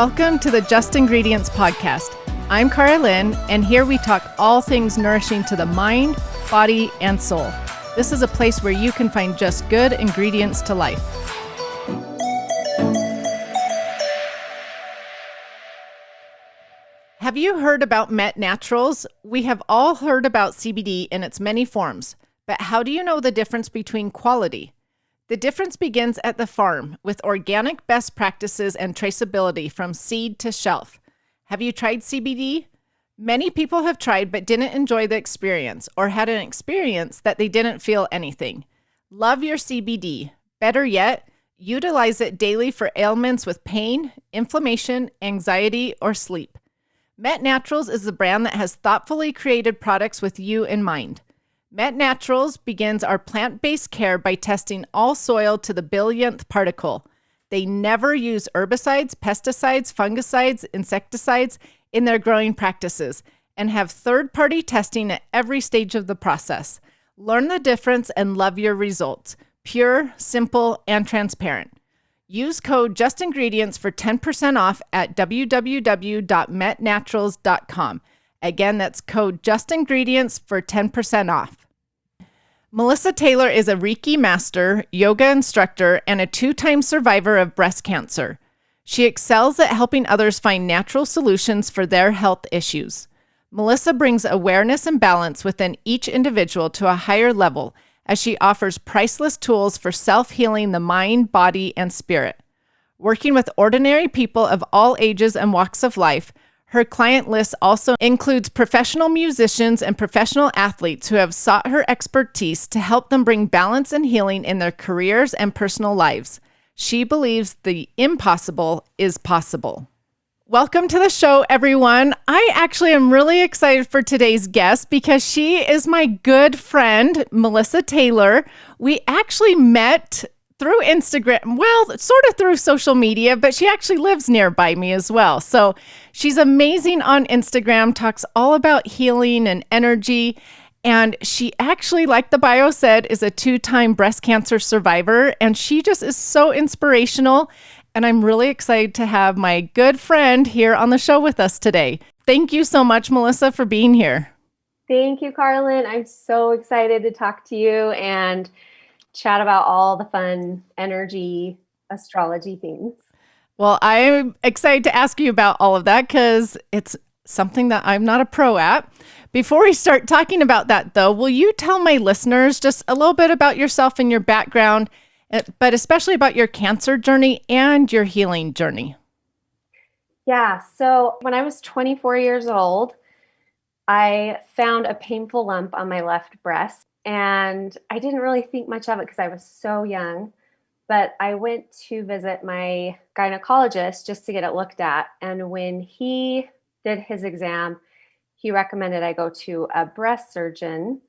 Welcome to the Just Ingredients podcast. I'm Cara Lynn, and here we talk all things nourishing to the mind, body, and soul. This is a place where you can find just good ingredients to life. Have you heard about Met Naturals? We have all heard about CBD in its many forms, but how do you know the difference between quality? The difference begins at the farm with organic best practices and traceability from seed to shelf. Have you tried CBD? Many people have tried but didn't enjoy the experience or had an experience that they didn't feel anything. Love your CBD. Better yet, utilize it daily for ailments with pain, inflammation, anxiety, or sleep. Met Naturals is the brand that has thoughtfully created products with you in mind. Met Naturals begins our plant-based care by testing all soil to the billionth particle. They never use herbicides, pesticides, fungicides, insecticides in their growing practices and have third-party testing at every stage of the process. Learn the difference and love your results. Pure, simple, and transparent. Use code JUSTINGREDIENTS for 10% off at www.metnaturals.com. Again, that's code JUSTINGREDIENTS for 10% off. Melissa Taylor is a Reiki Master, yoga instructor, and a 2-time survivor of breast cancer. She excels at helping others find natural solutions for their health issues. Melissa brings awareness and balance within each individual to a higher level as she offers priceless tools for self-healing the mind, body, and spirit. Working with ordinary people of all ages and walks of life, her client list also includes professional musicians and professional athletes who have sought her expertise to help them bring balance and healing in their careers and personal lives. She believes the impossible is possible. Welcome to the show, everyone. I actually am really excited for today's guest because she is my good friend, Melissa Taylor. We actually met through Instagram, well, sort of through social media, but she actually lives nearby me as well. So she's amazing on Instagram, talks all about healing and energy. And she actually, like the bio said, is a 2-time breast cancer survivor. And she just is so inspirational. And I'm really excited to have my good friend here on the show with us today. Thank you so much, Melissa, for being here. Thank you, Carlin. I'm so excited to talk to you and chat about all the fun energy astrology things. Well, I'm excited to ask you about all of that because it's something that I'm not a pro at. Before we start talking about that, though, will you tell my listeners just a little bit about yourself and your background, but especially about your cancer journey and your healing journey? Yeah. So when I was 24 years old, I found a painful lump on my left breast. And I didn't really think much of it because I was so young, but I went to visit my gynecologist just to get it looked at. And when he did his exam, he recommended I go to a breast surgeon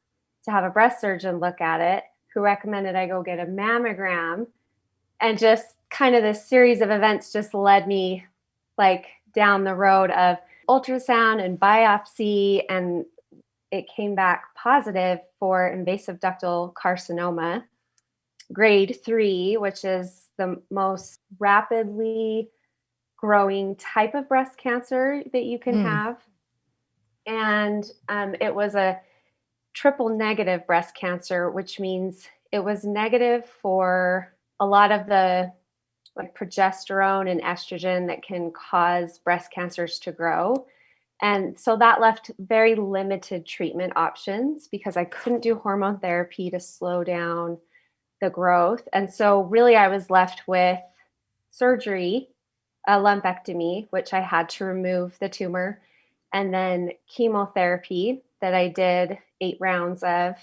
to have a breast surgeon look at it, who recommended I go get a mammogram. And just kind of this series of events just led me like down the road of ultrasound and biopsy, and it came back positive for invasive ductal carcinoma, grade 3, which is the most rapidly growing type of breast cancer that you can have. And it was a triple negative breast cancer, which means it was negative for a lot of the like progesterone and estrogen that can cause breast cancers to grow. And so that left very limited treatment options because I couldn't do hormone therapy to slow down the growth. And so really I was left with surgery, a lumpectomy, which I had to remove the tumor, and then chemotherapy that I did 8 rounds of,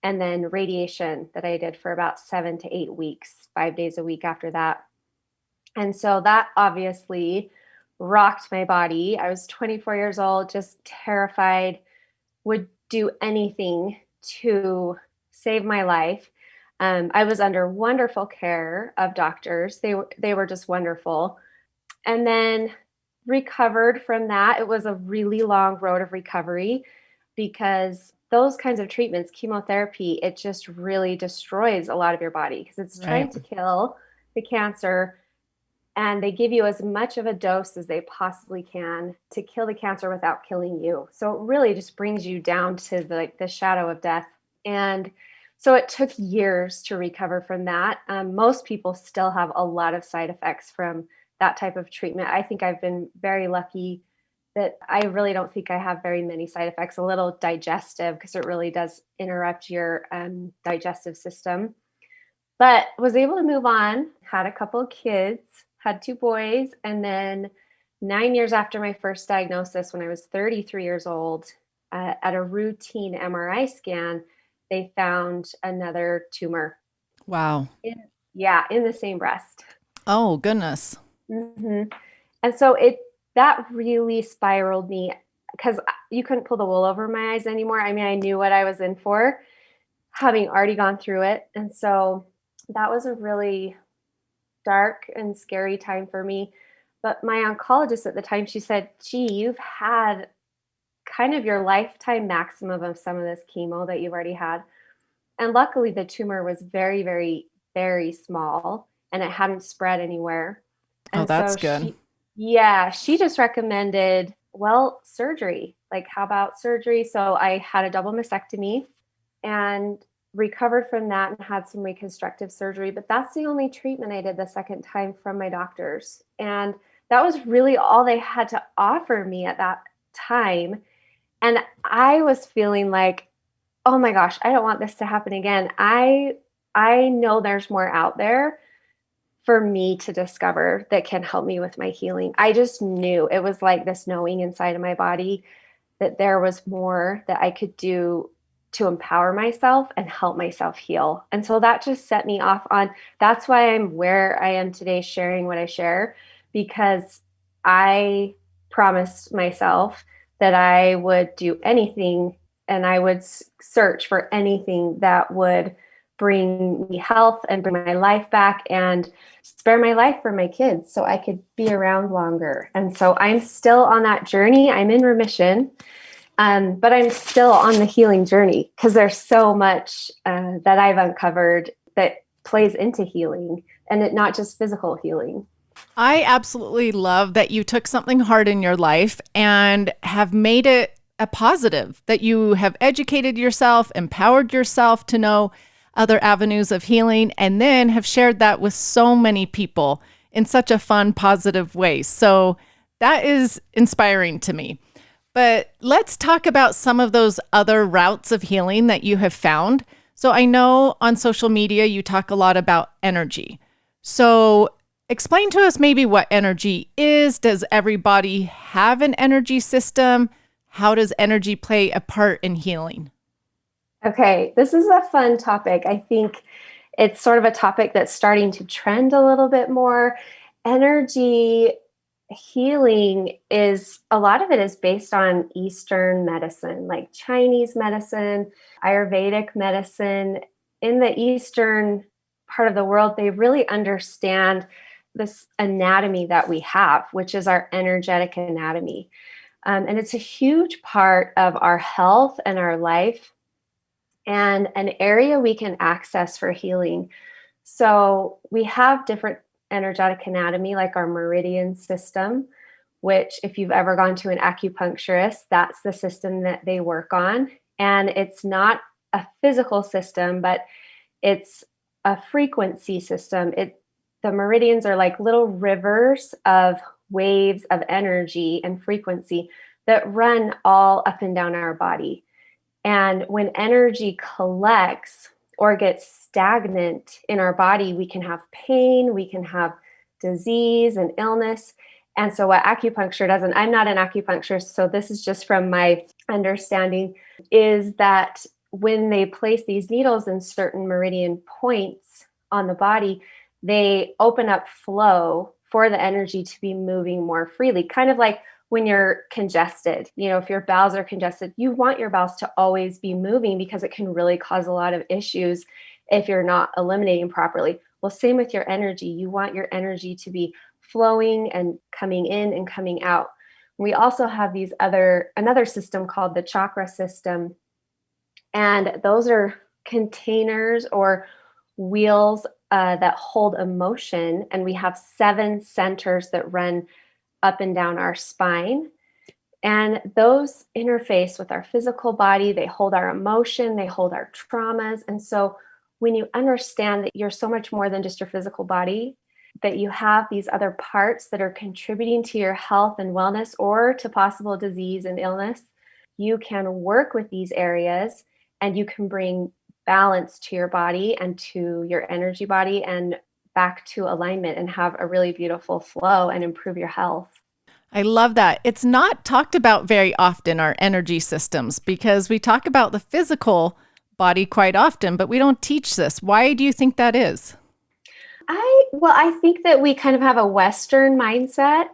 and then radiation that I did for about 7 to 8 weeks, 5 days a week after that. And so that obviously rocked my body. I was 24 years old, just terrified, would do anything to save my life. I was under wonderful care of doctors. They were just wonderful. And then recovered from that. It was a really long road of recovery because those kinds of treatments, chemotherapy, it just really destroys a lot of your body because it's trying to kill the cancer. and they give you as much of a dose as they possibly can to kill the cancer without killing you. So it really just brings you down to the shadow of death. And so it took years to recover from that. Most people still have a lot of side effects from that type of treatment. I think I've been very lucky that I really don't think I have very many side effects. A little digestive, because it really does interrupt your digestive system. But was able to move on, had a couple of kids, had 2 boys, and then 9 years after my first diagnosis, when I was 33 years old, at a routine MRI scan, they found another tumor. Wow. In the same breast. Oh, goodness. Mm-hmm. And so that really spiraled me, because you couldn't pull the wool over my eyes anymore. I mean, I knew what I was in for, having already gone through it. And so that was a really dark and scary time for me. But my oncologist at the time, she said, gee, you've had kind of your lifetime maximum of some of this chemo that you've already had. And luckily the tumor was very, very, very small, and it hadn't spread anywhere. Oh, And that's so good. she just recommended, well, surgery. Like, how about surgery? So I had a double mastectomy and recovered from that and had some reconstructive surgery. But that's the only treatment I did the second time from my doctors. And that was really all they had to offer me at that time. And I was feeling like, oh my gosh, I don't want this to happen again. I know there's more out there for me to discover that can help me with my healing. I just knew, it was like this knowing inside of my body that there was more that I could do to empower myself and help myself heal. And so that just set me off on, that's why I'm where I am today, sharing what I share, because I promised myself that I would do anything, and I would search for anything that would bring me health and bring my life back and spare my life for my kids so I could be around longer. And so I'm still on that journey. I'm in remission, but I'm still on the healing journey, because there's so much that I've uncovered that plays into healing, and it not just physical healing. I absolutely love that you took something hard in your life and have made it a positive, that you have educated yourself, empowered yourself to know other avenues of healing, and then have shared that with so many people in such a fun, positive way. So that is inspiring to me. But let's talk about some of those other routes of healing that you have found. So I know on social media, you talk a lot about energy. So explain to us maybe what energy is. Does everybody have an energy system? How does energy play a part in healing? Okay, this is a fun topic. I think it's sort of a topic that's starting to trend a little bit more. Energy healing is, a lot of it is based on Eastern medicine, like Chinese medicine, Ayurvedic medicine. In the Eastern part of the world, they really understand this anatomy that we have, which is our energetic anatomy. And it's a huge part of our health and our life, and an area we can access for healing. So we have different energetic anatomy, like our meridian system, which, if you've ever gone to an acupuncturist, that's the system that they work on. And it's not a physical system, but it's a frequency system. The meridians are like little rivers of waves of energy and frequency that run all up and down our body. And when energy collects or gets stagnant in our body, we can have pain, we can have disease and illness. And so what acupuncture does, and I'm not an acupuncturist, so this is just from my understanding, is that when they place these needles in certain meridian points on the body, they open up flow for the energy to be moving more freely. Kind of like when you're congested, if your bowels are congested, you want your bowels to always be moving, because it can really cause a lot of issues if you're not eliminating properly. Well, same with your energy. You want your energy to be flowing and coming in and coming out. We also have another system called the chakra system. And those are containers or wheels that hold emotion, and we have 7 centers that run up and down our spine. And those interface with our physical body. They hold our emotion, they hold our traumas. And so when you understand that you're so much more than just your physical body, that you have these other parts that are contributing to your health and wellness or to possible disease and illness, you can work with these areas and you can bring balance to your body and to your energy body and back to alignment and have a really beautiful flow and improve your health. I love that. It's not talked about very often, our energy systems, because we talk about the physical body quite often, but we don't teach this. Why do you think that is? I think that we kind of have a Western mindset.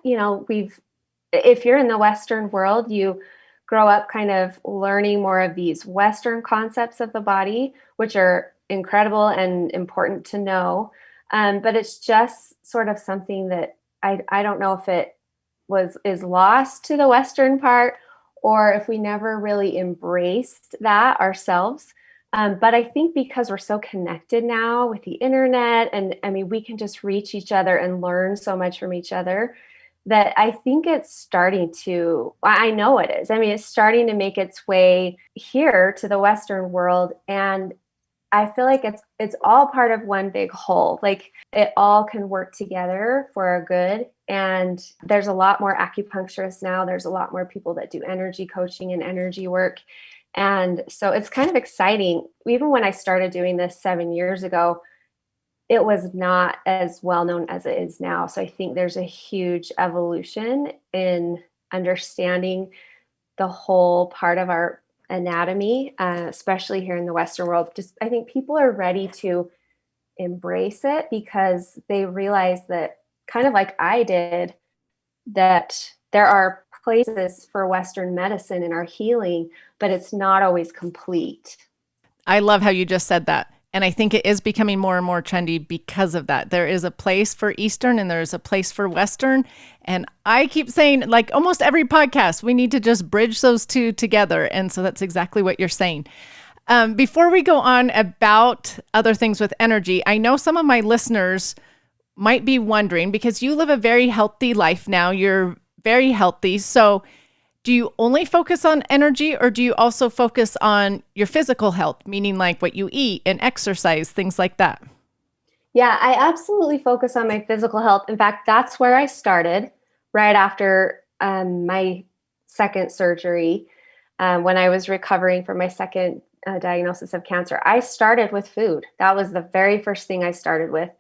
If you're in the Western world, you grow up kind of learning more of these Western concepts of the body, which are incredible and important to know. But it's just sort of something that I don't know if it is lost to the Western part, or if we never really embraced that ourselves. But I think because we're so connected now with the internet, and I mean, we can just reach each other and learn so much from each other, that I think it's starting to, I know it is. I mean, it's starting to make its way here to the Western world. And I feel like it's all part of one big whole. Like it all can work together for our good. And there's a lot more acupuncturists now. There's a lot more people that do energy coaching and energy work. And so it's kind of exciting. Even when I started doing this 7 years ago, it was not as well known as it is now. So I think there's a huge evolution in understanding the whole part of our anatomy, especially here in the Western world. Just, I think people are ready to embrace it because they realize that, kind of like I did, that there are places for Western medicine in our healing, but it's not always complete. I love how you just said that. And I think it is becoming more and more trendy because of that. There is a place for Eastern and there's a place for Western. And I keep saying, like almost every podcast, we need to just bridge those two together. And so that's exactly what you're saying. Before we go on about other things with energy, I know some of my listeners might be wondering, because you live a very healthy life now, you're very healthy. So do you only focus on energy, or do you also focus on your physical health, meaning like what you eat and exercise, things like that? Yeah, I absolutely focus on my physical health. In fact, that's where I started right after my second surgery. When I was recovering from my second diagnosis of cancer, I started with food. That was the very first thing I started with.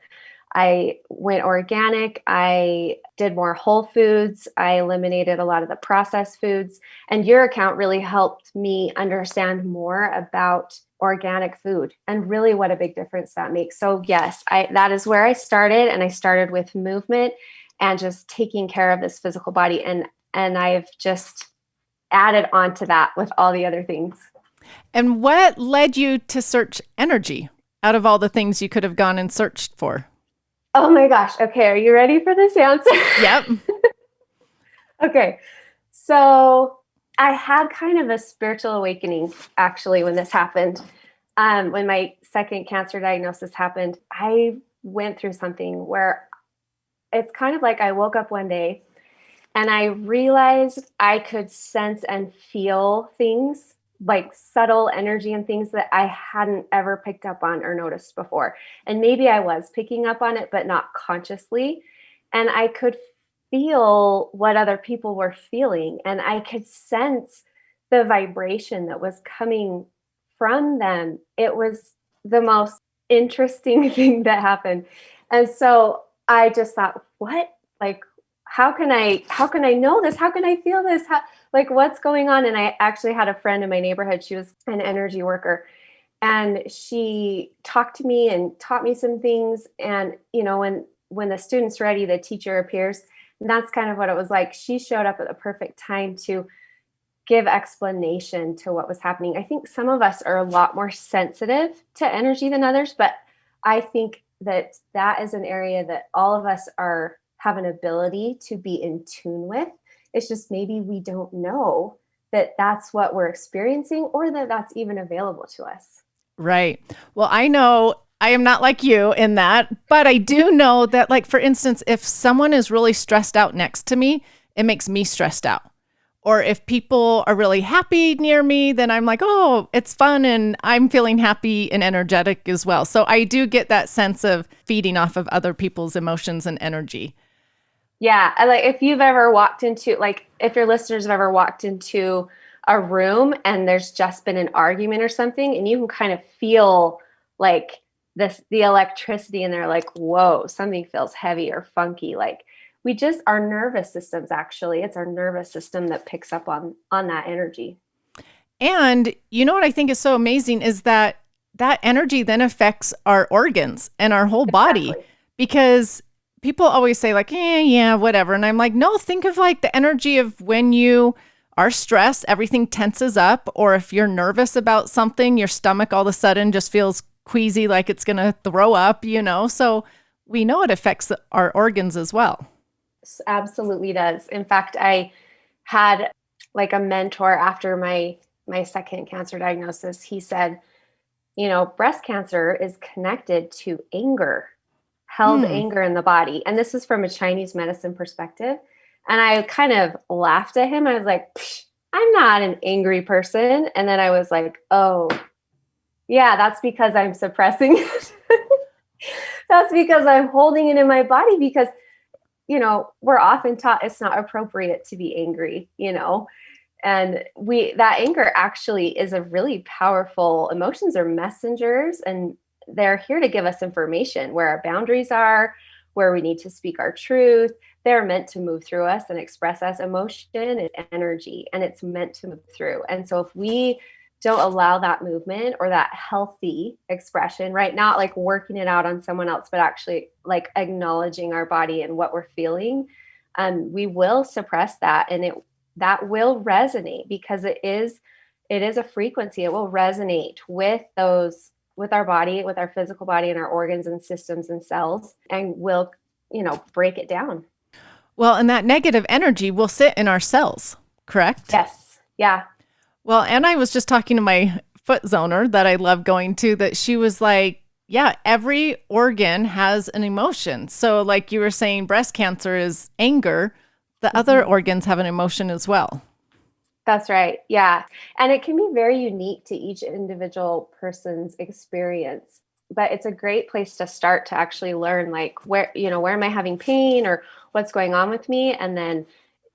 I went organic. I did more whole foods. I eliminated a lot of the processed foods. And your account really helped me understand more about organic food and really what a big difference that makes. So yes, that is where I started. And I started with movement and just taking care of this physical body. And I've just added on to that with all the other things. And what led you to search energy out of all the things you could have gone and searched for? Oh my gosh. Okay. Are you ready for this answer? Yep. Okay. So I had kind of a spiritual awakening actually when this happened. When my second cancer diagnosis happened, I went through something where it's kind of like I woke up one day and I realized I could sense and feel things, like subtle energy and things that I hadn't ever picked up on or noticed before. And maybe I was picking up on it, but not consciously. And I could feel what other people were feeling. And I could sense the vibration that was coming from them. It was the most interesting thing that happened. And so I just thought, what? Like, how can I know this? How can I feel this? Like, what's going on? And I actually had a friend in my neighborhood. She was an energy worker, and she talked to me and taught me some things. And, when the student's ready, the teacher appears. And that's kind of what it was like. She showed up at the perfect time to give explanation to what was happening. I think some of us are a lot more sensitive to energy than others, but I think that is an area that all of us have an ability to be in tune with. It's just maybe we don't know that that's what we're experiencing or that that's even available to us. Right. Well, I know I am not like you in that, but I do know that, like, for instance, if someone is really stressed out next to me, it makes me stressed out. Or if people are really happy near me, then I'm like, oh, it's fun and I'm feeling happy and energetic as well. So I do get that sense of feeding off of other people's emotions and energy. Yeah. Like if you've ever walked into, like if your listeners have ever walked into a room and there's just been an argument or something, and you can kind of feel like the electricity and they're like, whoa, something feels heavy or funky. Like our nervous systems, actually, it's our nervous system that picks up on that energy. And you know what I think is so amazing is that that energy then affects our organs and our whole body, Exactly. because people always say like, yeah, whatever. And I'm like, no, think of like the energy of when you are stressed, everything tenses up, or if you're nervous about something, your stomach all of a sudden just feels queasy, like it's going to throw up, So we know it affects our organs as well. Absolutely does. In fact, I had like a mentor after my second cancer diagnosis. He said, breast cancer is connected to anger, held anger in the body. And this is from a Chinese medicine perspective. And I kind of laughed at him. I was like, I'm not an angry person. And then I was like, oh, yeah, that's because I'm suppressing it. That's because I'm holding it in my body, because we're often taught it's not appropriate to be angry, and that anger actually is a really powerful, emotions are messengers, and they're here to give us information where our boundaries are, where we need to speak our truth. They're meant to move through us and express us. Emotion is energy, and it's meant to move through. And so if we don't allow that movement or that healthy expression, right? Not like working it out on someone else, but actually like acknowledging our body and what we're feeling, we will suppress that, and that will resonate, because it is a frequency. It will resonate with our body, with our physical body and our organs and systems and cells, and will, break it down. Well, and that negative energy will sit in our cells, correct? Yes. Yeah. Well, and I was just talking to my foot zoner that I love going to, that she was like, yeah, every organ has an emotion. So like you were saying, breast cancer is anger. The other organs have an emotion as well. That's right. Yeah. And it can be very unique to each individual person's experience, but it's a great place to start to actually learn, like where am I having pain or what's going on with me? And then,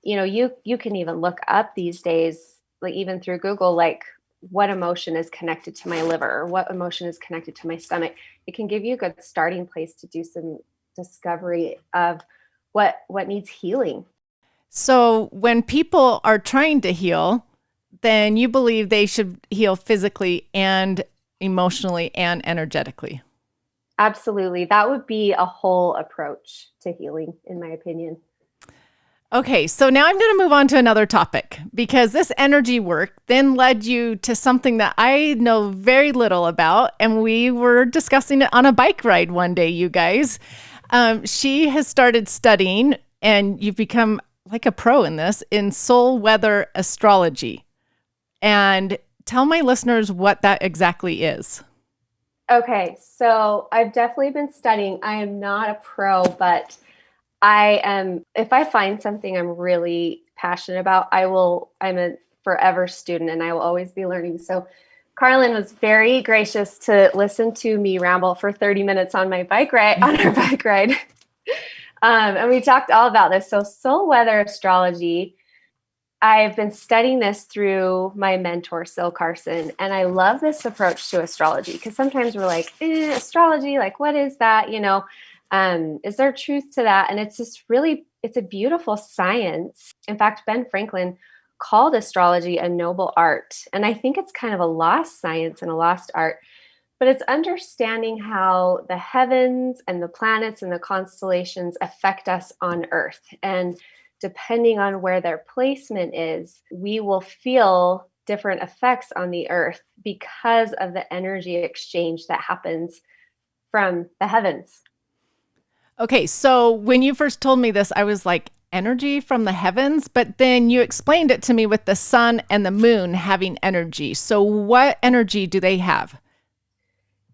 you can even look up these days, like even through Google, like what emotion is connected to my liver or what emotion is connected to my stomach. It can give you a good starting place to do some discovery of what needs healing. So when people are trying to heal, then you believe they should heal physically and emotionally and energetically. Absolutely. That would be a whole approach to healing, in my opinion. Okay, so now I'm going to move on to another topic, because this energy work then led you to something that I know very little about. And we were discussing it on a bike ride one day, you guys. She has started studying, and you've become like a pro in this, in soul weather astrology. And tell my listeners what that exactly is. Okay, so I've definitely been studying. I am not a pro, but if I find something I'm really passionate about, I'm a forever student, and I will always be learning. So Carlin was very gracious to listen to me ramble for 30 minutes on our bike ride. And we talked all about this. So soul weather astrology, I've been studying this through my mentor, Sil Carson, and I love this approach to astrology, because sometimes we're like, astrology, like, what is that? Is there truth to that? And it's a beautiful science. In fact, Ben Franklin called astrology a noble art. And I think it's kind of a lost science and a lost art, but it's understanding how the heavens and the planets and the constellations affect us on Earth. And depending on where their placement is, we will feel different effects on the Earth because of the energy exchange that happens from the heavens. Okay, so when you first told me this, I was like, energy from the heavens, but then you explained it to me with the sun and the moon having energy. So what energy do they have?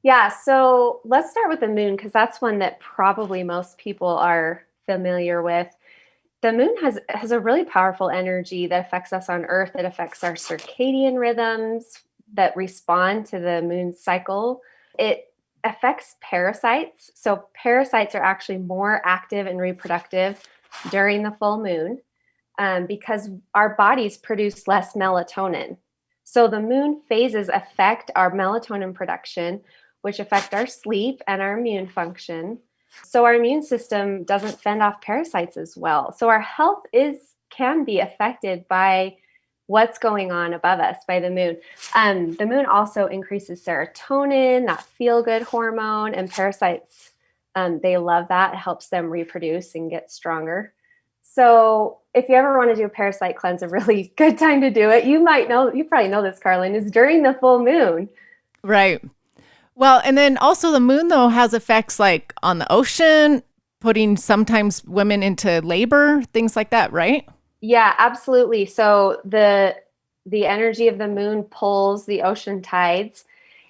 Yeah, so let's start with the moon because that's one that probably most people are familiar with. The moon has a really powerful energy that affects us on Earth. It affects our circadian rhythms that respond to the moon's cycle. It affects parasites. So parasites are actually more active and reproductive during the full moon because our bodies produce less melatonin. So the moon phases affect our melatonin production, which affect our sleep and our immune function. So our immune system doesn't fend off parasites as well. So our health can be affected by what's going on above us by the moon. The moon also increases serotonin, that feel-good hormone, and parasites. They love that. It helps them reproduce and get stronger. So if you ever want to do a parasite cleanse, a really good time to do it, you probably know this, Carlin, is during the full moon. Right. Well, and then also the moon, though, has effects like on the ocean, putting sometimes women into labor, things like that, right? Yeah, absolutely. So the energy of the moon pulls the ocean tides.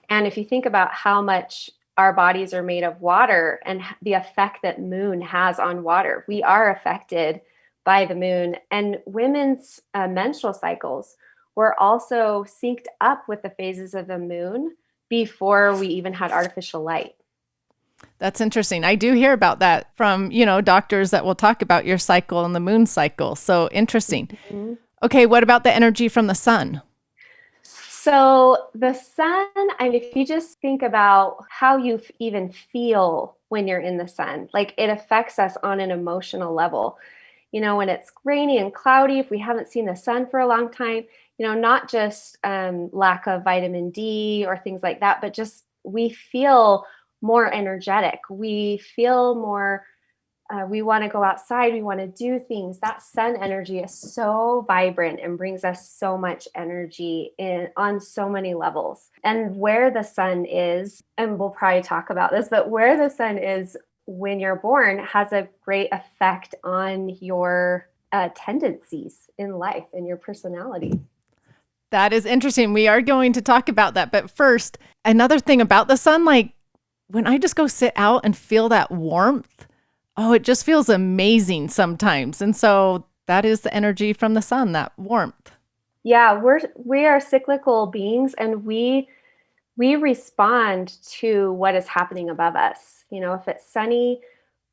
And if you think about how much our bodies are made of water and the effect that moon has on water, we are affected by the moon. And women's menstrual cycles were also synced up with the phases of the moon before we even had artificial light. That's interesting. I do hear about that from, doctors that will talk about your cycle and the moon cycle. So interesting. Mm-hmm. Okay, what about the energy from the sun? So the sun, if you just think about how you even feel when you're in the sun, like it affects us on an emotional level. When it's rainy and cloudy, if we haven't seen the sun for a long time, not just lack of vitamin D or things like that, but just we feel more energetic. We feel more, we want to go outside. We want to do things. That sun energy is so vibrant and brings us so much energy on so many levels. And where the sun is, and we'll probably talk about this, but where the sun is when you're born has a great effect on your tendencies in life and your personality. That is interesting. We are going to talk about that. But first, another thing about the sun, like when I just go sit out and feel that warmth, oh, it just feels amazing sometimes. And so that is the energy from the sun, that warmth. Yeah, we are cyclical beings and we respond to what is happening above us. If it's sunny,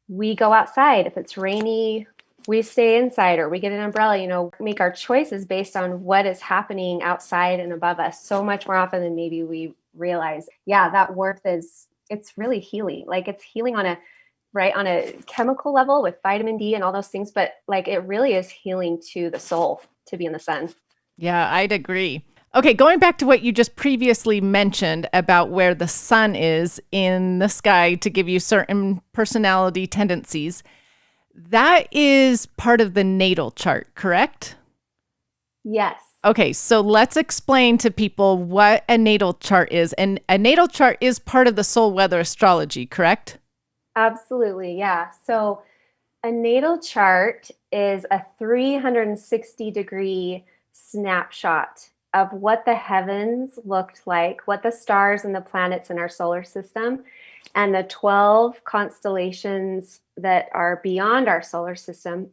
we go outside. If it's rainy, we stay inside or we get an umbrella, make our choices based on what is happening outside and above us so much more often than maybe we realize. Yeah, that warmth it's really healing. Like it's healing on a chemical level with vitamin D and all those things, but like it really is healing to the soul to be in the sun. Yeah, I'd agree. Okay, going back to what you just previously mentioned about where the sun is in the sky to give you certain personality tendencies, that is part of the natal chart, correct? Yes. Okay, so let's explain to people what a natal chart is. And a natal chart is part of the soul weather astrology, correct? Absolutely, yeah. So a natal chart is a 360-degree snapshot of what the heavens looked like, what the stars and the planets in our solar system, and the 12 constellations that are beyond our solar system,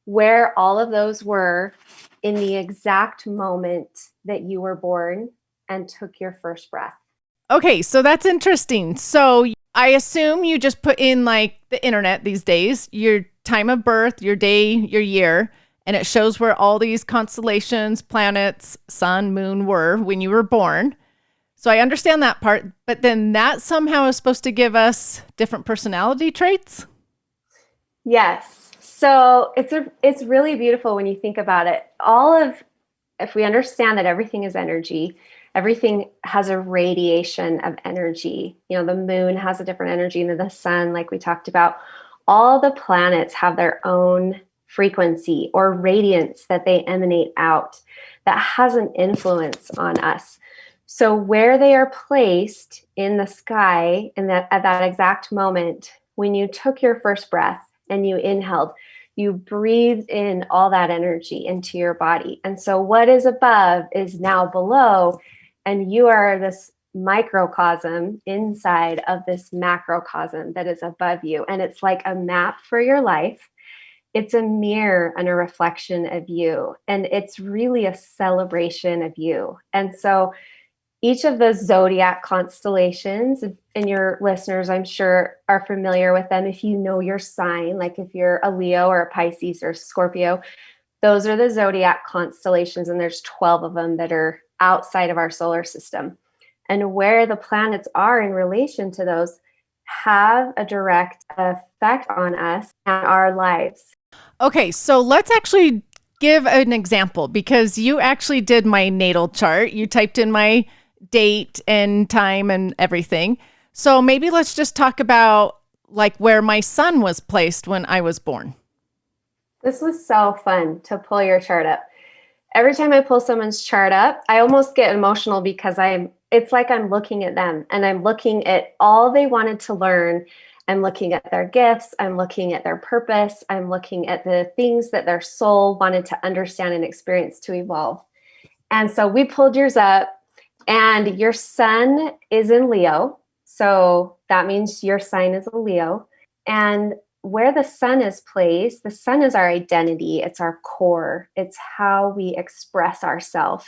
where all of those were in the exact moment that you were born and took your first breath. Okay, so that's interesting. So I assume you just put in like the internet these days, your time of birth, your day, your year, and it shows where all these constellations, planets, sun, moon were when you were born. So I understand that part, but then that somehow is supposed to give us different personality traits? Yes. So it's really beautiful when you think about it. If we understand that everything is energy, everything has a radiation of energy. The moon has a different energy than the sun, like we talked about. All the planets have their own frequency or radiance that they emanate out that has an influence on us. So where they are placed in the sky at that exact moment, when you took your first breath and you inhaled, you breathed in all that energy into your body. And so what is above is now below, and you are microcosm inside of this macrocosm that is above you. And it's like a map for your life. It's a mirror and a reflection of you. And it's really a celebration of you. And so each of the zodiac constellations, and your listeners, I'm sure, are familiar with them. If you know your sign, like if you're a Leo or a Pisces or Scorpio, those are the zodiac constellations. And there's 12 of them that are outside of our solar system. And where the planets are in relation to those have a direct effect on us and our lives. Okay, so let's actually give an example, because you actually did my natal chart. You typed in my date and time and everything. So maybe let's just talk about like where my sun was placed when I was born. This was so fun to pull your chart up. Every time I pull someone's chart up, I almost get emotional because it's like I'm looking at them and I'm looking at all they wanted to learn. I'm looking at their gifts. I'm looking at their purpose. I'm looking at the things that their soul wanted to understand and experience to evolve. And so we pulled yours up, and your sun is in Leo. So that means your sign is a Leo. And where the sun is placed, the sun is our identity. It's our core. It's how we express ourselves.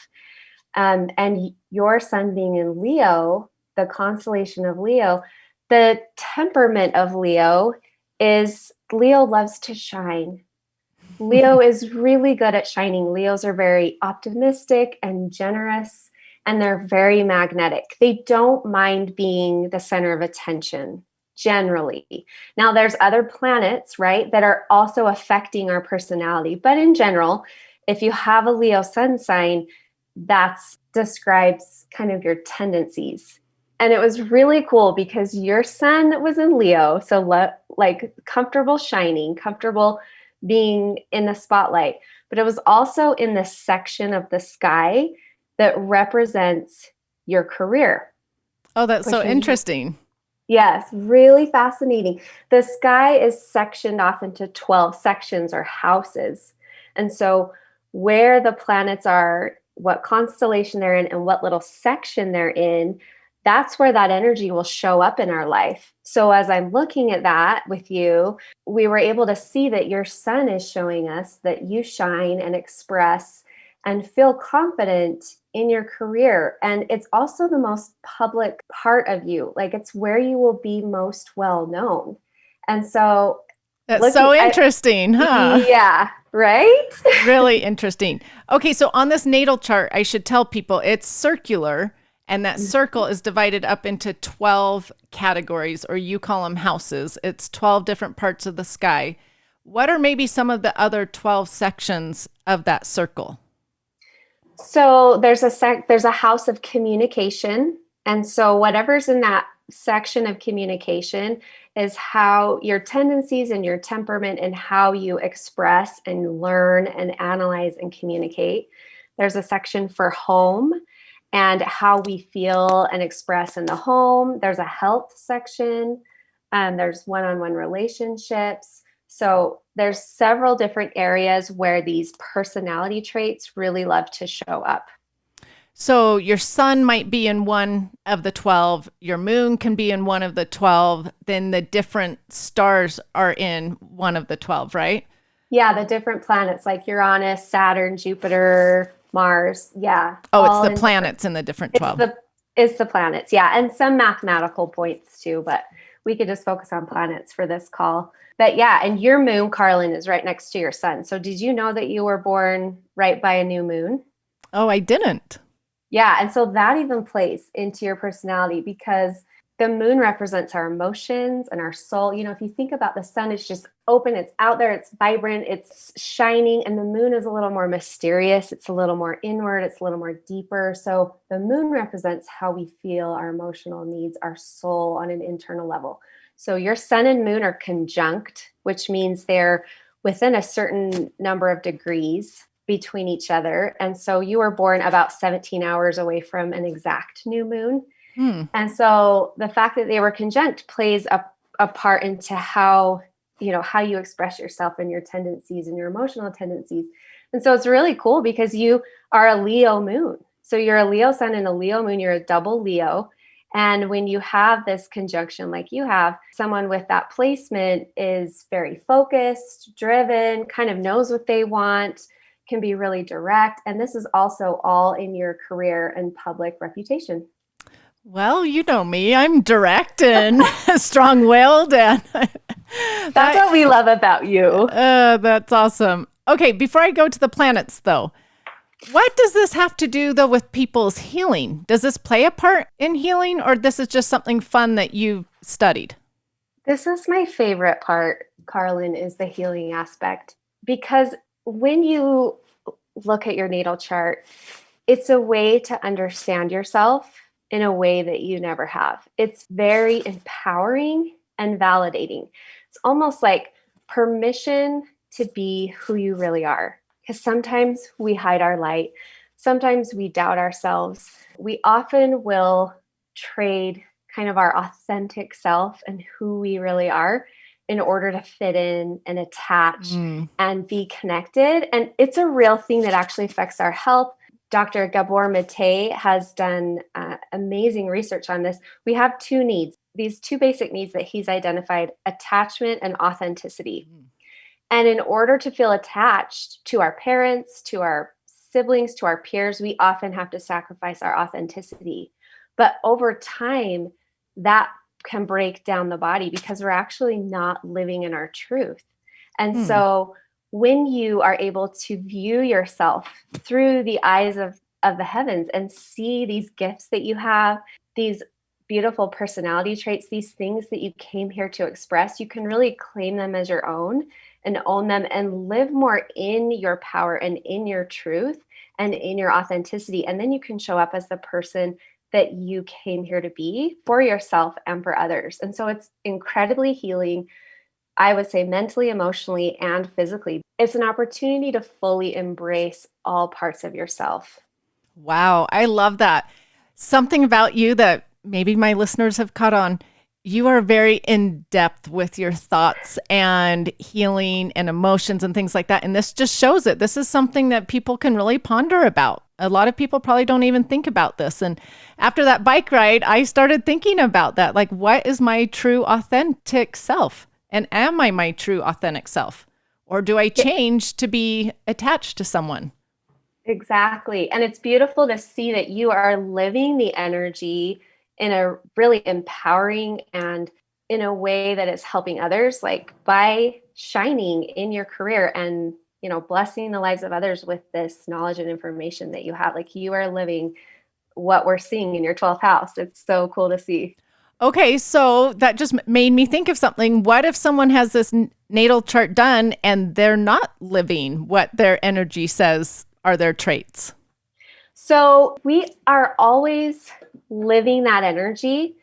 And your sun being in Leo, the constellation of Leo, the temperament of Leo is Leo loves to shine. Leo is really good at shining. Leos are very optimistic and generous, and they're very magnetic. They don't mind being the center of attention, generally. Now, there's other planets, right, that are also affecting our personality. But in general, if you have a Leo sun sign, that describes kind of your tendencies. And it was really cool because your sun was in Leo. So like comfortable shining, comfortable being in the spotlight. But it was also in the section of the sky that represents your career. Oh, that's so interesting. Yes, really fascinating. The sky is sectioned off into 12 sections or houses. And so where the planets are, what constellation they're in, and what little section they're in, that's where that energy will show up in our life. So as I'm looking at that with you, we were able to see that your sun is showing us that you shine and express and feel confident in your career. And it's also the most public part of you. Like it's where you will be most well known. And so that's so interesting, huh? Yeah, right? Really interesting. Okay, so on this natal chart, I should tell people it's circular, and that circle is divided up into 12 categories, or you call them houses. It's 12 different parts of the sky. What are maybe some of the other 12 sections of that circle? So there's a house of communication. And so whatever's in that section of communication is how your tendencies and your temperament and how you express and learn and analyze and communicate. There's a section for home and how we feel and express in the home. There's a health section. There's one-on-one relationships. So there's several different areas where these personality traits really love to show up. So your sun might be in one of the 12, your moon can be in one of the 12, then the different stars are in one of the 12, right? Yeah, the different planets like Uranus, Saturn, Jupiter, Mars. Yeah. Oh, it's the planets in the different 12. It's the planets. Yeah. And some mathematical points too, but we could just focus on planets for this call. But yeah, and your moon, Carlin, is right next to your sun. So did you know that you were born right by a new moon? Oh, I didn't. Yeah. And so that even plays into your personality because the moon represents our emotions and our soul. You know, if you think about the sun, it's just open, it's out there, it's vibrant, it's shining. And the moon is a little more mysterious. It's a little more inward. It's a little more deeper. So the moon represents how we feel, our emotional needs, our soul on an internal level. So your sun and moon are conjunct, which means they're within a certain number of degrees between each other. And so you were born about 17 hours away from an exact new moon. And so the fact that they were conjunct plays a part into how you express yourself and your tendencies and your emotional tendencies. And so it's really cool because you are a Leo moon. So you're a Leo sun and a Leo moon. You're a double Leo. And when you have this conjunction like you have, someone with that placement is very focused, driven, kind of knows what they want, can be really direct. And this is also all in your career and public reputation. Well, you know me, I'm direct and strong-willed, and That's what we love about you. that's awesome. Okay, before I go to the planets, though, what does this have to do, though, with people's healing? Does this play a part in healing, or this is just something fun that you've studied? This is my favorite part, Carlin, is the healing aspect. Because when you look at your natal chart, it's a way to understand yourself in a way that you never have. It's very empowering and validating. It's almost like permission to be who you really are. Because sometimes we hide our light. Sometimes we doubt ourselves. We often will trade kind of our authentic self and who we really are in order to fit in and attach and be connected. And it's a real thing that actually affects our health. Dr. Gabor Mate has done amazing research on this. We have two needs, these two basic needs that he's identified: attachment and authenticity. And in order to feel attached to our parents, to our siblings, to our peers, we often have to sacrifice our authenticity. But over time, that can break down the body because we're actually not living in our truth. And so when you are able to view yourself through the eyes of the heavens and see these gifts that you have, these beautiful personality traits, these things that you came here to express, you can really claim them as your own and own them and live more in your power and in your truth and in your authenticity. And then you can show up as the person that you came here to be for yourself and for others. And so it's incredibly healing, I would say, mentally, emotionally, and physically. It's an opportunity to fully embrace all parts of yourself. Wow, I love that. Something about you that maybe my listeners have caught on. You are very in depth with your thoughts and healing and emotions and things like that. And this just shows it. This is something that people can really ponder about. A lot of people probably don't even think about this. And after that bike ride, I started thinking about that. Like, what is my true authentic self? And am I my true authentic self? Or do I change to be attached to someone? Exactly. And it's beautiful to see that you are living the energy in a really empowering and in a way that is helping others, like by shining in your career and, blessing the lives of others with this knowledge and information that you have. Like, you are living what we're seeing in your 12th house. It's so cool to see. Okay, so that just made me think of something. What if someone has this natal chart done and they're not living what their energy says are their traits? So we are always living that energy,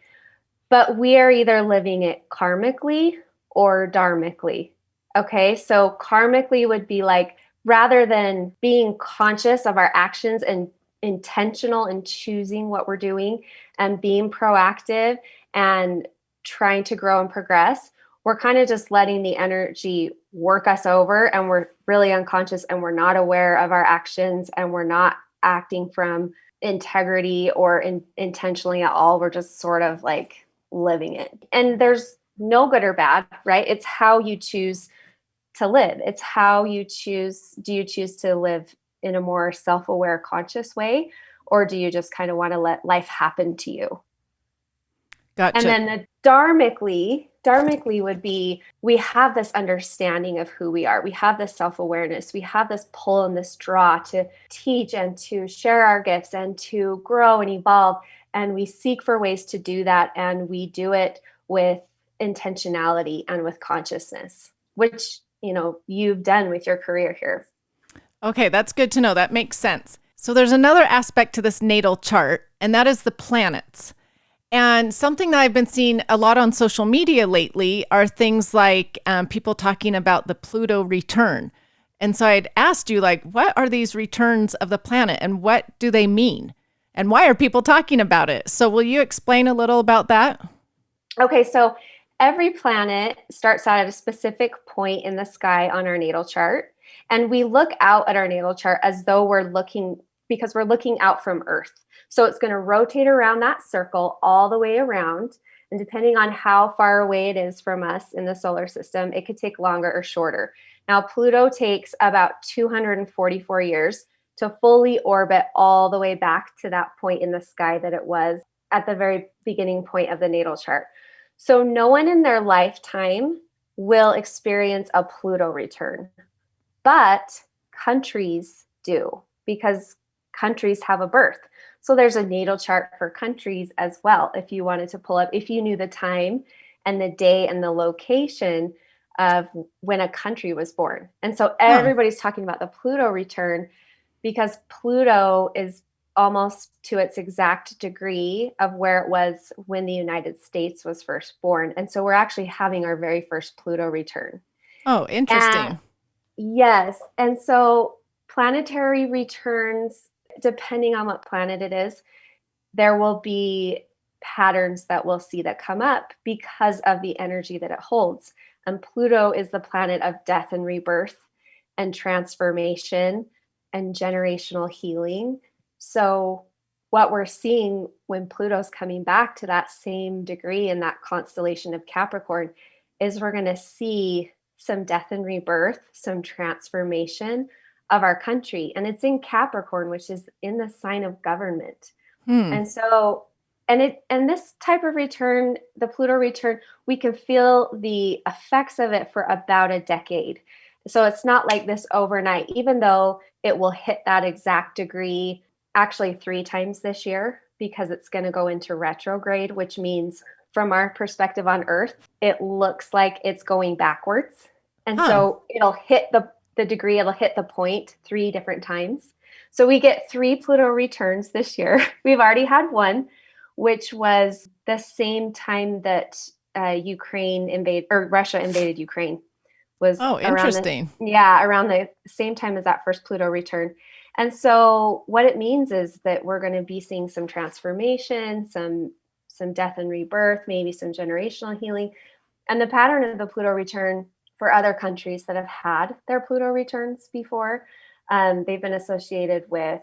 but we are either living it karmically or dharmically. Okay, so karmically would be like, rather than being conscious of our actions and intentional in choosing what we're doing and being proactive and trying to grow and progress, we're kind of just letting the energy work us over, and we're really unconscious and we're not aware of our actions and we're not acting from integrity or intentionally at all. We're just sort of like living it. And there's no good or bad, right? It's how you choose to live. It's how you choose. Do you choose to live in a more self-aware, conscious way? Or do you just kind of want to let life happen to you? Gotcha. And then the dharmically would be, we have this understanding of who we are. We have this self-awareness. We have this pull and this draw to teach and to share our gifts and to grow and evolve. And we seek for ways to do that. And we do it with intentionality and with consciousness, which, you've done with your career here. Okay, that's good to know. That makes sense. So there's another aspect to this natal chart, and that is the planets. And something that I've been seeing a lot on social media lately are things like people talking about the Pluto return. And so I'd asked you, like, what are these returns of the planet and what do they mean? And why are people talking about it? So will you explain a little about that? Okay, so every planet starts out at a specific point in the sky on our natal chart. And we look out at our natal chart as though we're looking because we're looking out from Earth. So it's going to rotate around that circle all the way around. And depending on how far away it is from us in the solar system, it could take longer or shorter. Now, Pluto takes about 244 years to fully orbit all the way back to that point in the sky that it was at the very beginning point of the natal chart. So no one in their lifetime will experience a Pluto return, but countries do, because countries have a birth. So there's a natal chart for countries as well. If you wanted to pull up, if you knew the time and the day and the location of when a country was born. And so everybody's talking about the Pluto return because Pluto is almost to its exact degree of where it was when the United States was first born. And so we're actually having our very first Pluto return. Oh, interesting. And yes. And so planetary returns, depending on what planet it is, there will be patterns that we'll see that come up because of the energy that it holds. And Pluto is the planet of death and rebirth and transformation and generational healing. So what we're seeing when Pluto's coming back to that same degree in that constellation of Capricorn is we're going to see some death and rebirth, some transformation of our country. And it's in Capricorn, which is in the sign of government. And so, and this type of return, the Pluto return, we can feel the effects of it for about a decade. So it's not like this overnight, even though it will hit that exact degree actually 3 times this year, because it's going to go into retrograde, which means from our perspective on Earth, it looks like it's going backwards. And so it'll hit the degree, it'll hit the point 3 different times. So we get 3 Pluto returns this year. We've already had one, which was the same time that Russia invaded Ukraine. Was interesting. around the same time as that first Pluto return. And so what it means is that we're going to be seeing some transformation, some death and rebirth, maybe some generational healing. And the pattern of the Pluto return for other countries that have had their Pluto returns before, they've been associated with,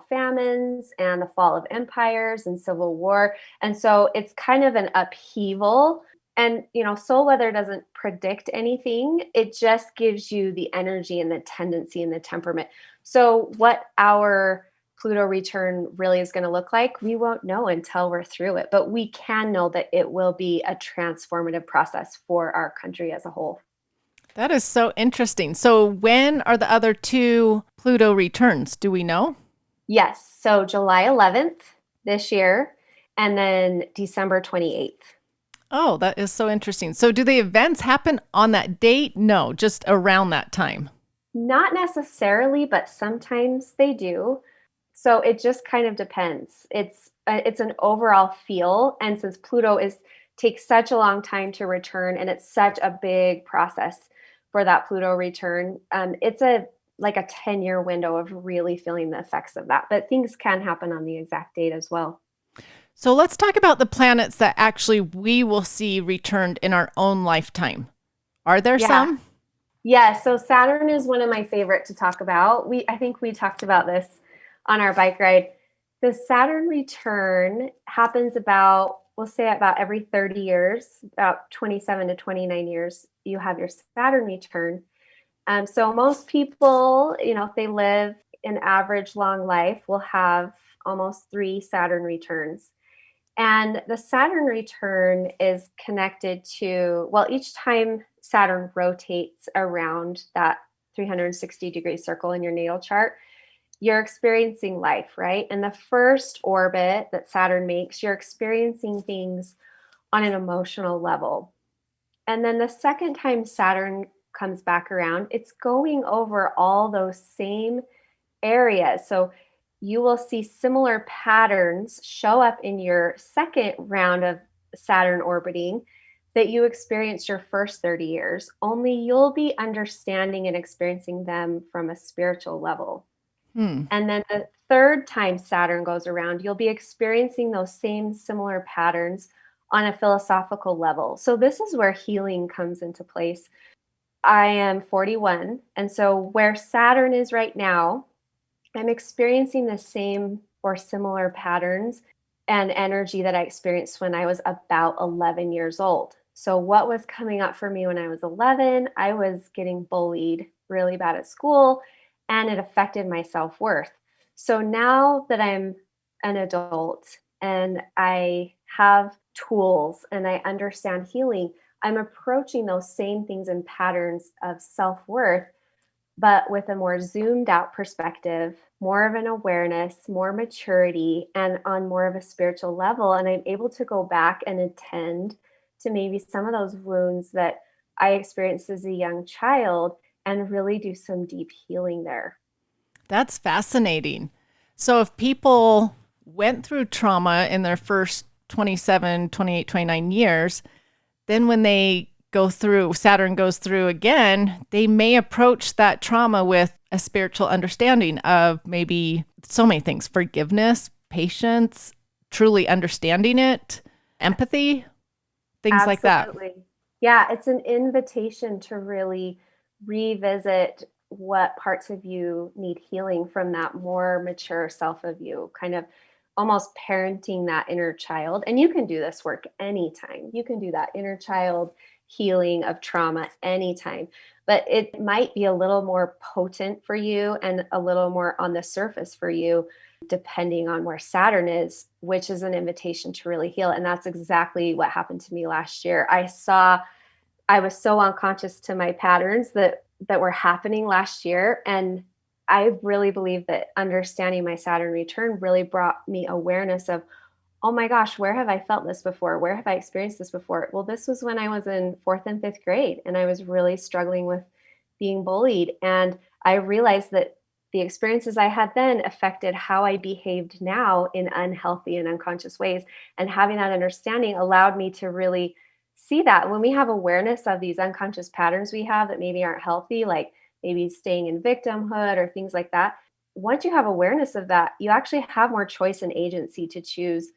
famines and the fall of empires and civil war. And so it's kind of an upheaval. And, soul weather doesn't predict anything. It just gives you the energy and the tendency and the temperament. So what our Pluto return really is going to look like, we won't know until we're through it. But we can know that it will be a transformative process for our country as a whole. That is so interesting. So when are the other 2 Pluto returns? Do we know? Yes. So July 11th this year, and then December 28th. Oh, that is so interesting. So do the events happen on that date? No, just around that time. Not necessarily, but sometimes they do. So it just kind of depends. It's an overall feel. And since Pluto takes such a long time to return, and it's such a big process for that Pluto return, it's like a 10-year window of really feeling the effects of that. But things can happen on the exact date as well. So let's talk about the planets that actually we will see returned in our own lifetime. Are there some? Yeah, so Saturn is one of my favorite to talk about. I think we talked about this on our bike ride. The Saturn return happens we'll say about every 30 years, about 27 to 29 years, you have your Saturn return. So most people, if they live an average long life, will have almost 3 Saturn returns. And the Saturn return is connected to, each time Saturn rotates around that 360-degree circle in your natal chart, you're experiencing life, right? And the first orbit that Saturn makes, you're experiencing things on an emotional level. And then the second time Saturn comes back around, it's going over all those same areas. So you will see similar patterns show up in your second round of Saturn orbiting that you experienced your first 30 years, only you'll be understanding and experiencing them from a spiritual level. And then the third time Saturn goes around, you'll be experiencing those same similar patterns on a philosophical level. So this is where healing comes into place. I am 41. And so where Saturn is right now, I'm experiencing the same or similar patterns and energy that I experienced when I was about 11 years old. So, what was coming up for me when I was 11? I was getting bullied really bad at school, and it affected my self worth. So, now that I'm an adult and I have tools and I understand healing, I'm approaching those same things and patterns of self worth, but with a more zoomed out perspective, more of an awareness, more maturity, and on more of a spiritual level. And I'm able to go back and attend to maybe some of those wounds that I experienced as a young child and really do some deep healing there. That's fascinating. So if people went through trauma in their first 27, 28, 29 years, then when they go through, Saturn goes through again, they may approach that trauma with a spiritual understanding of maybe so many things: forgiveness, patience, truly understanding it, empathy, things like that. Absolutely. Yeah, it's an invitation to really revisit what parts of you need healing from that more mature self of you, kind of almost parenting that inner child. And you can do this work anytime. You can do that inner child healing of trauma anytime. But it might be a little more potent for you and a little more on the surface for you, depending on where Saturn is, which is an invitation to really heal. And that's exactly what happened to me last year. I was so unconscious to my patterns that were happening last year. And I really believe that understanding my Saturn return really brought me awareness of, oh my gosh, where have I felt this before? Where have I experienced this before? Well, this was when I was in fourth and fifth grade, and I was really struggling with being bullied. And I realized that the experiences I had then affected how I behaved now in unhealthy and unconscious ways. And having that understanding allowed me to really see that when we have awareness of these unconscious patterns we have that maybe aren't healthy, like maybe staying in victimhood or things like that. Once you have awareness of that, you actually have more choice and agency to choose,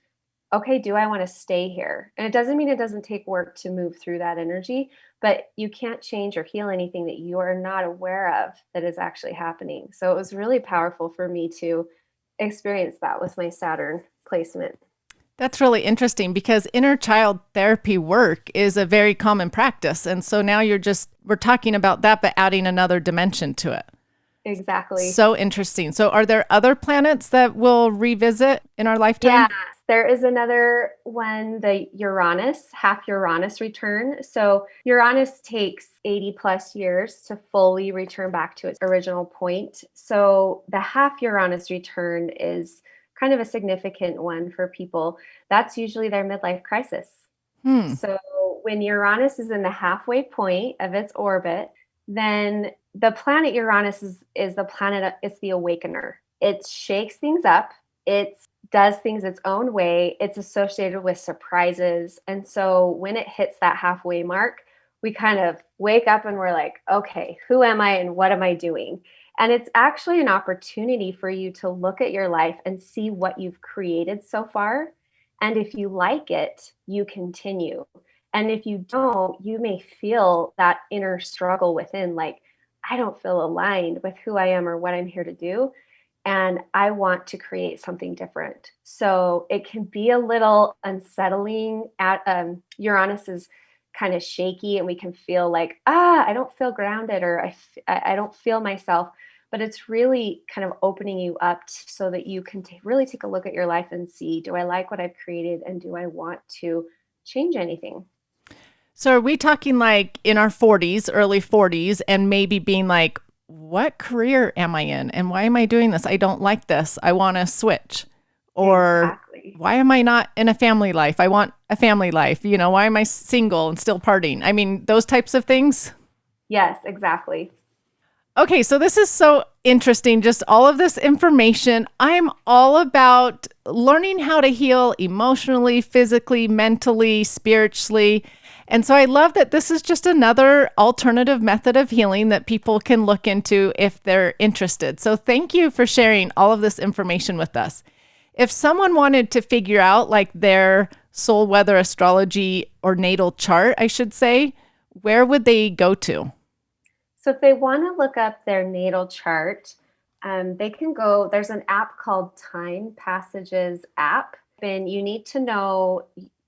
okay, do I want to stay here? And it doesn't mean it doesn't take work to move through that energy, but you can't change or heal anything that you are not aware of that is actually happening. So it was really powerful for me to experience that with my Saturn placement. That's really interesting because inner child therapy work is a very common practice. And so now we're talking about that, but adding another dimension to it. Exactly. So interesting. So are there other planets that we'll revisit in our lifetime? Yeah, there is another one, the Uranus, half Uranus return. So Uranus takes 80 plus years to fully return back to its original point. So the half Uranus return is kind of a significant one for people. That's usually their midlife crisis. Hmm. So when Uranus is in the halfway point of its orbit, then the planet Uranus is the planet, it's the awakener. It shakes things up. It does things its own way. It's associated with surprises. And so when it hits that halfway mark, we kind of wake up and we're like, okay, who am I and what am I doing? And it's actually an opportunity for you to look at your life and see what you've created so far. And if you like it, you continue. And if you don't, you may feel that inner struggle within, like, I don't feel aligned with who I am or what I'm here to do. And I want to create something different. So it can be a little unsettling. At Uranus is kind of shaky, and we can feel like, I don't feel grounded, or I don't feel myself. But it's really kind of opening you up so that you can really take a look at your life and see, do I like what I've created, and do I want to change anything? So are we talking like in our 40s, early 40s, and maybe being like, what career am I in? And why am I doing this? I don't like this. I want to switch. Or Exactly. why am I not in a family life? I want a family life. Why am I single and still partying? I mean, those types of things. Yes, exactly. Okay, so this is so interesting. Just all of this information. I'm all about learning how to heal emotionally, physically, mentally, spiritually. And so I love that this is just another alternative method of healing that people can look into if they're interested. So thank you for sharing all of this information with us. If someone wanted to figure out like their soul weather astrology or natal chart, I should say, where would they go to? So if they want to look up their natal chart, They can go, there's an app called Time Passages app, and you need to know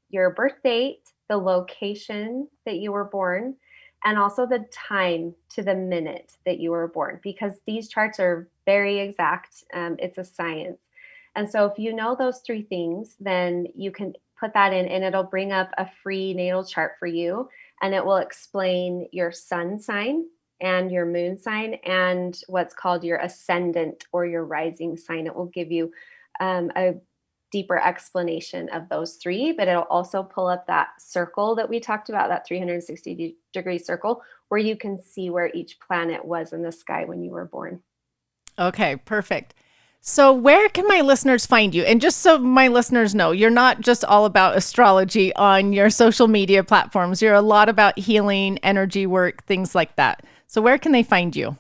your birth date, the location that you were born, and also the time to the minute that you were born, because these charts are very exact. It's a science. And so if you know those three things, then you can put that in and it'll bring up a free natal chart for you. And it will explain your sun sign and your moon sign and what's called your ascendant or your rising sign. It will give you a deeper explanation of those three, but it'll also pull up that circle that we talked about, that 360-degree circle, where you can see where each planet was in the sky when you were born. Okay, perfect. So where can my listeners find you? And just so my listeners know, you're not just all about astrology on your social media platforms. You're a lot about healing, energy work, things like that. So where can they find you?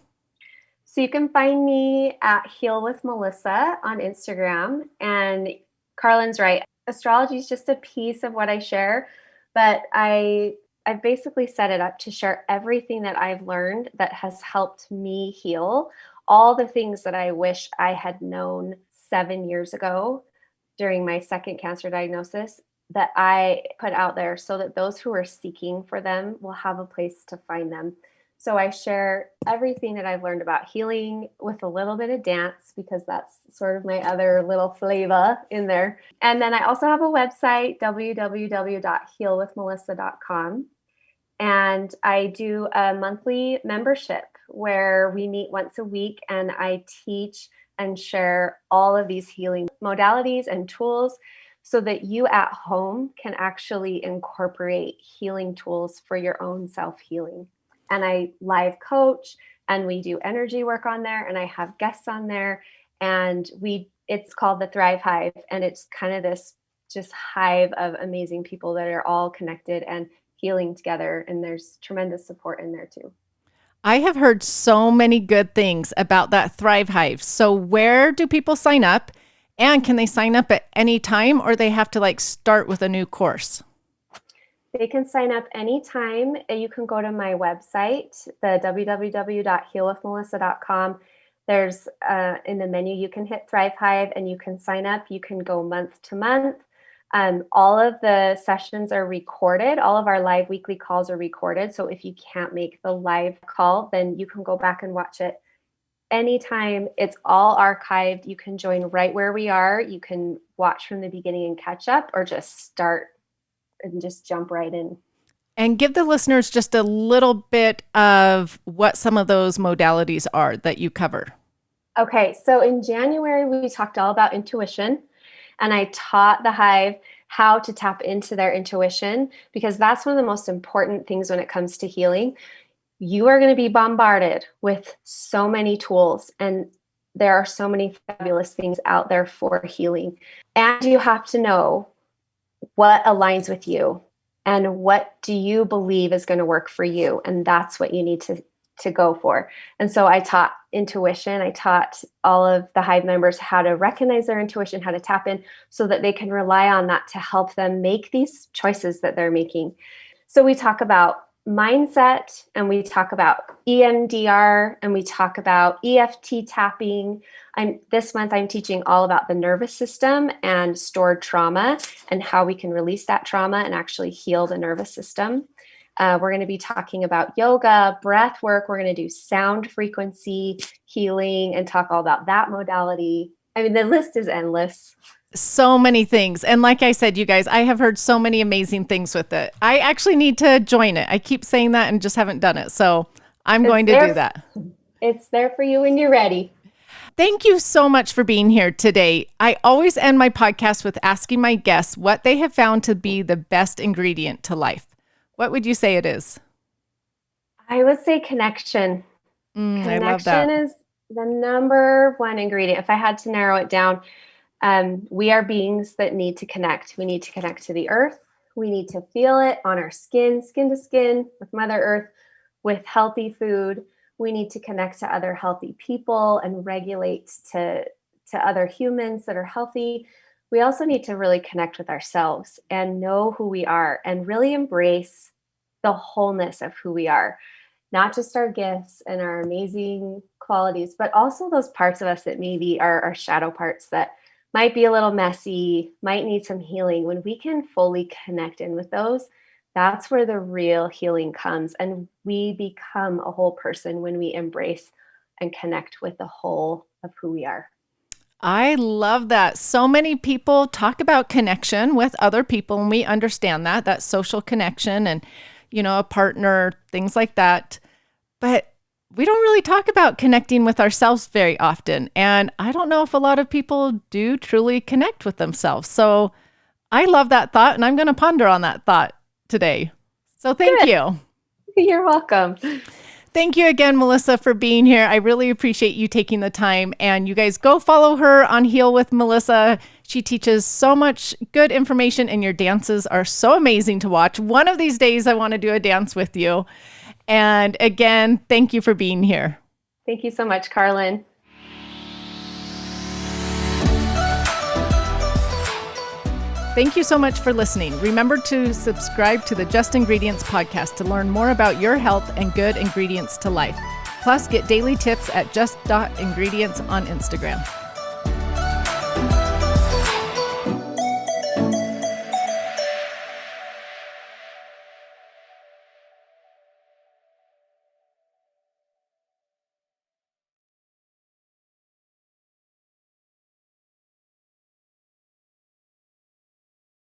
So you can find me at Heal with Melissa on Instagram. And Carlin's right. Astrology is just a piece of what I share, but I've basically set it up to share everything that I've learned that has helped me heal, all the things that I wish I had known 7 years ago during my second cancer diagnosis that I put out there so that those who are seeking for them will have a place to find them. So I share everything that I've learned about healing with a little bit of dance, because that's sort of my other little flavor in there. And then I also have a website, www.healwithmelissa.com. And I do a monthly membership where we meet once a week and I teach and share all of these healing modalities and tools so that you at home can actually incorporate healing tools for your own self-healing. And I live coach and we do energy work on there, and I have guests on there, and it's called the Thrive Hive, and it's kind of this just hive of amazing people that are all connected and healing together, and there's tremendous support in there too. I have heard so many good things about that Thrive Hive. So where do people sign up? And can they sign up at any time, or they have to start with a new course? They can sign up anytime. You can go to my website, the www.healwithmelissa.com. There's in the menu, you can hit Thrive Hive and you can sign up. You can go month to month. All of the sessions are recorded. All of our live weekly calls are recorded. So if you can't make the live call, then you can go back and watch it anytime. It's all archived. You can join right where we are. You can watch from the beginning and catch up, or just start and just jump right in. And give the listeners just a little bit of what some of those modalities are that you cover. Okay, so in January, we talked all about intuition, and I taught the Hive how to tap into their intuition, because that's one of the most important things when it comes to healing. You are going to be bombarded with so many tools, and there are so many fabulous things out there for healing. And you have to know what aligns with you and what do you believe is going to work for you. And that's what you need to go for. And so I taught intuition. I taught all of the Hive members how to recognize their intuition, how to tap in, so that they can rely on that to help them make these choices that they're making. So we talk about mindset, and we talk about EMDR, and we talk about EFT tapping. This month I'm teaching all about the nervous system and stored trauma and how we can release that trauma and actually heal the nervous system. We're going to be talking about yoga, breath work. We're going to do sound frequency healing and talk all about that modality. I mean, the list is endless. So many things. And like I said, you guys, I have heard so many amazing things with it. I actually need to join it. I keep saying that and just haven't done it. So I'm going to do that. It's there for you when you're ready. Thank you so much for being here today. I always end my podcast with asking my guests what they have found to be the best ingredient to life. What would you say it is? I would say connection. I love that. Connection is the number one ingredient. If I had to narrow it down, we are beings that need to connect. We need to connect to the earth. We need to feel it on our skin to skin with Mother Earth, with healthy food. We need to connect to other healthy people and regulate to other humans that are healthy. We also need to really connect with ourselves and know who we are and really embrace the wholeness of who we are, not just our gifts and our amazing qualities, but also those parts of us that maybe are our shadow parts that might be a little messy, might need some healing. When we can fully connect in with those, that's where the real healing comes. And we become a whole person when we embrace and connect with the whole of who we are. I love that. So many people talk about connection with other people, and we understand that social connection and, a partner, things like that. But we don't really talk about connecting with ourselves very often. And I don't know if a lot of people do truly connect with themselves. So I love that thought, and I'm going to ponder on that thought today. So thank you. You're welcome. Thank you again, Melissa, for being here. I really appreciate you taking the time. And you guys go follow her on Heal with Melissa. She teaches so much good information, and your dances are so amazing to watch. One of these days, I want to do a dance with you. And again, thank you for being here. Thank you so much, Carlin. Thank you so much for listening. Remember to subscribe to the Just Ingredients podcast to learn more about your health and good ingredients to life. Plus, get daily tips at just.ingredients on Instagram.